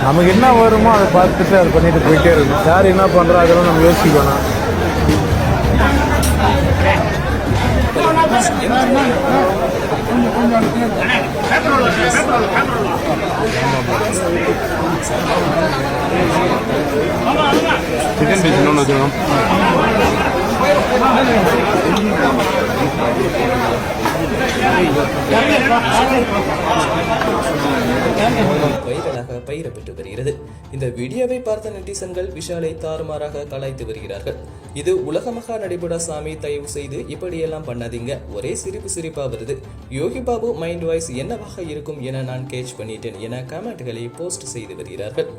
நமக்கு என்ன வருமோ அதை பார்த்துட்டு அதை பண்ணிட்டு போயிட்டே இருக்கணும். யார் என்ன பண்ணுறோம் அதெல்லாம் நம்ம யோசிக்கணும். சிக்கன் பீஸ் இன்னொன்று வச்சுக்கணும். வைரலாக பயிரப்பட்டு வருகிறது. இந்த வீடியோவை பார்த்த நெட்டிசன்கள் விஷாலை தாறுமாறாக கலாய்த்து வருகிறார்கள். இது உலகமாக நடைபெற சாமி, தயவு செய்து இப்படியெல்லாம் பண்ணாதீங்க, ஒரே சிரிப்பா வருது. யோகி பாபு மைண்ட் வாய்ஸ் என்னவாக இருக்கும் என நான் கேட்ச் பண்ணிட்டேன் என கமெண்ட்களை போஸ்ட் செய்து வருகிறார்கள்.